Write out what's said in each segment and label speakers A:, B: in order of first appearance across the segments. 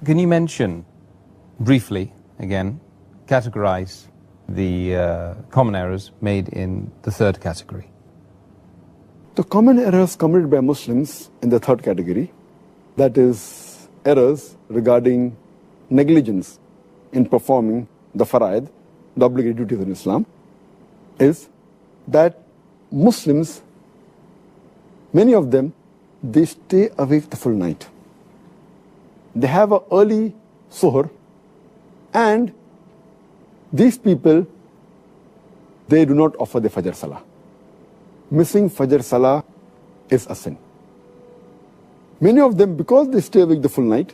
A: Can you mention briefly, again, categorize the common errors made in the third category?
B: The common errors committed by Muslims in the third category, that is errors regarding negligence in performing the faraid, the obligatory duties in Islam, is that Muslims, many of them, they stay awake the full night. They have an early suhr, and these people, they do not offer the Fajr Salah. Missing Fajr Salah is a sin. Many of them, because they stay awake the full night,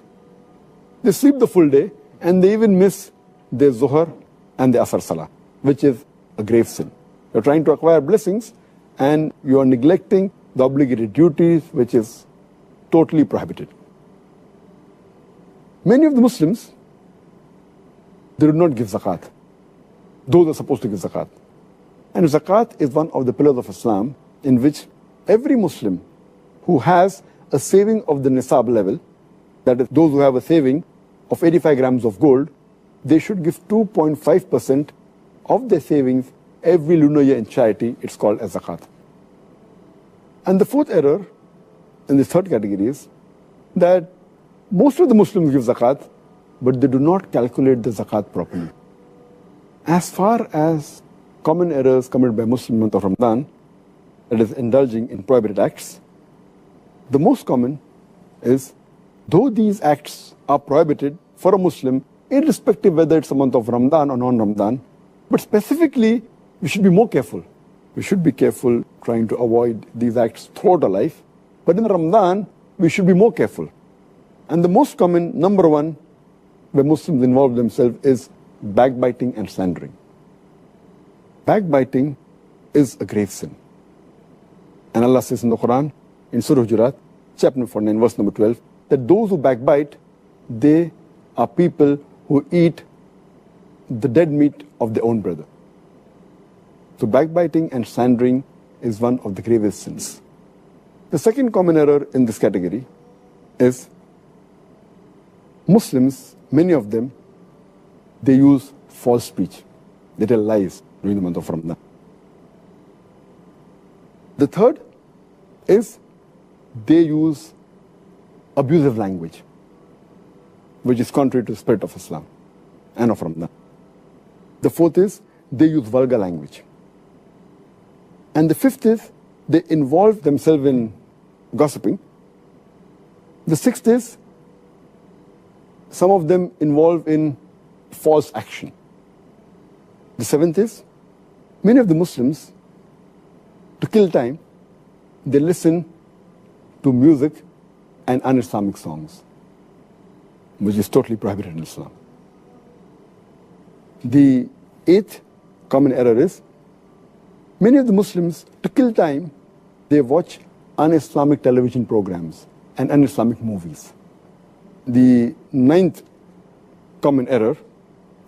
B: they sleep the full day, and they even miss their Zuhr and the Asr Salah, which is a grave sin. You're trying to acquire blessings, and you are neglecting the obligatory duties, which is totally prohibited. Many of the Muslims, they do not give zakat. Those are supposed to give zakat. And zakat is one of the pillars of Islam in which every Muslim who has a saving of the nisab level, that is, those who have a saving of 85 grams of gold, they should give 2.5% of their savings every lunar year in charity. It's called as zakat. And the fourth error in the third category is that most of the Muslims give zakat, but they do not calculate the zakat properly. As far as common errors committed by Muslims in the month of Ramadan, that is indulging in prohibited acts, the most common is, though these acts are prohibited for a Muslim, irrespective whether it's a month of Ramadan or non-Ramadan, but specifically, we should be more careful. We should be careful trying to avoid these acts throughout our life. But in Ramadan, we should be more careful. And the most common, number one, where Muslims involve themselves is backbiting and slandering. Backbiting is a grave sin. And Allah says in the Quran, in Surah Hujurat, chapter number 49, verse number 12, that those who backbite, they are people who eat the dead meat of their own brother. So backbiting and slandering is one of the gravest sins. The second common error in this category is Muslims, many of them, they use false speech. They tell lies during the month of Ramadan. The third is they use abusive language, which is contrary to the spirit of Islam and of Ramadan. The fourth is they use vulgar language. And the fifth is they involve themselves in gossiping. The sixth is some of them involve in false action. The seventh is many of the Muslims, to kill time, they listen to music and un-Islamic songs, which is totally prohibited in Islam. The eighth common error is many of the Muslims, to kill time, they watch un-Islamic television programs and un-Islamic movies. The ninth common error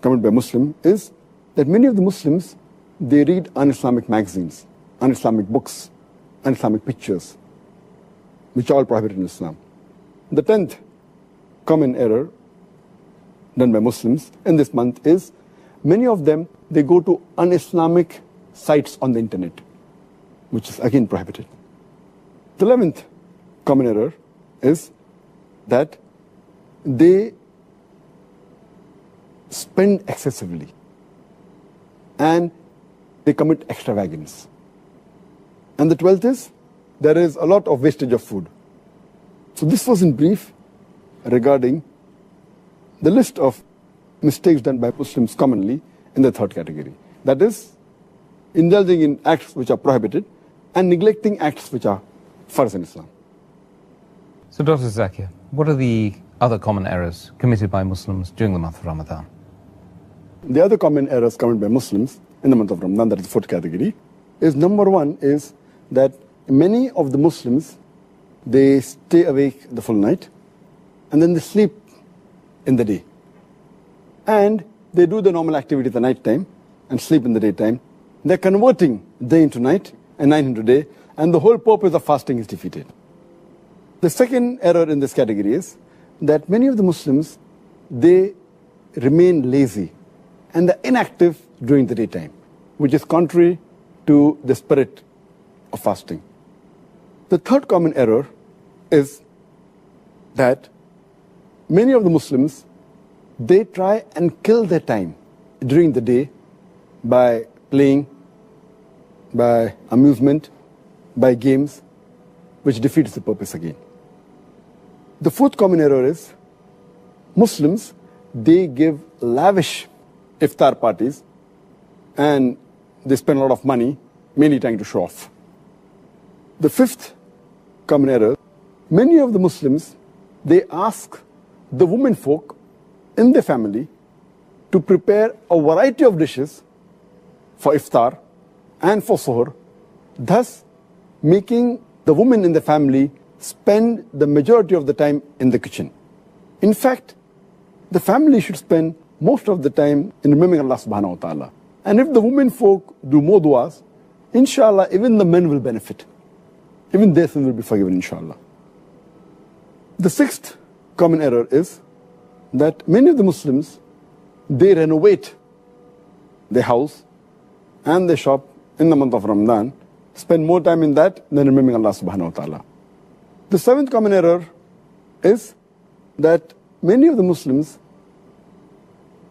B: committed by Muslims is that many of the Muslims, they read un-Islamic magazines, un-Islamic books, un-Islamic pictures, which are all prohibited in Islam. The 10th common error done by Muslims in this month is many of them, they go to un-Islamic sites on the internet, which is again prohibited. The 11th common error is that they spend excessively and they commit extravagance. And the 12th is there is a lot of wastage of food. So this was in brief regarding the list of mistakes done by Muslims commonly in the third category. That is, indulging in acts which are prohibited and neglecting acts which are farz in Islam.
A: So Dr. Zakir, what are the other common errors committed by Muslims during the month of Ramadan?
B: The other common errors committed by Muslims in the month of Ramadan, that is the fourth category, is number one is that many of the Muslims, they stay awake the full night and then they sleep in the day. And they do the normal activity at the night time and sleep in the daytime. They're converting day into night and night into day, and the whole purpose of fasting is defeated. The second error in this category is that many of the Muslims, they remain lazy and they're inactive during the daytime, which is contrary to the spirit of fasting. The third common error is that many of the Muslims, they try and kill their time during the day by playing, by amusement, by games, which defeats the purpose again. The fourth common error is Muslims, they give lavish iftar parties and they spend a lot of money, mainly trying to show off. The fifth common error, many of the Muslims, they ask the women folk in their family to prepare a variety of dishes for iftar and for suhoor, thus making the women in the family spend the majority of the time in the kitchen. In fact, the family should spend most of the time in remembering Allah subhanahu wa ta'ala. And if the women folk do more du'as, inshallah, even the men will benefit. Even their sins will be forgiven, inshallah. The sixth common error is that many of the Muslims, they renovate their house and their shop in the month of Ramadan, spend more time in that than remembering Allah subhanahu wa ta'ala. The seventh common error is that many of the Muslims,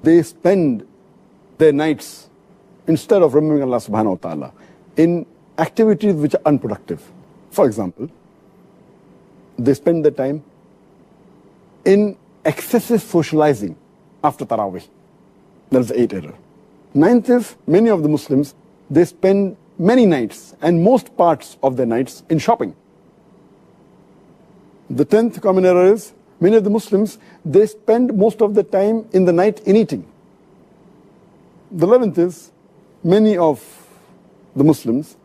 B: they spend their nights, instead of remembering Allah subhanahu wa ta'ala, in activities which are unproductive. For example, they spend their time in excessive socializing after Taraweeh. That is the eighth error. Ninth is, many of the Muslims, they spend many nights and most parts of their nights in shopping. The 10th common error is, many of the Muslims, they spend most of the time in the night in eating. The 11th is, many of the Muslims,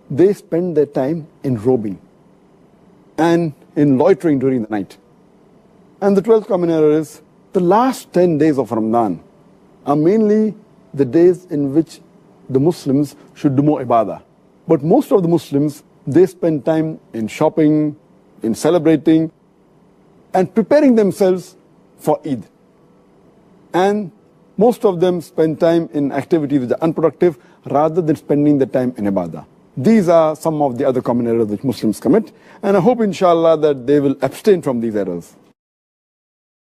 B: they spend their time in roaming and in loitering during the night. And the 12th common error is, the last 10 days of Ramadan are mainly the days in which the Muslims should do more ibadah. But most of the Muslims, they spend time in shopping, in celebrating, and preparing themselves for Eid. And most of them spend time in activities which are unproductive rather than spending the time in ibadah. These are some of the other common errors which Muslims commit, and I hope inshallah that they will abstain from these errors.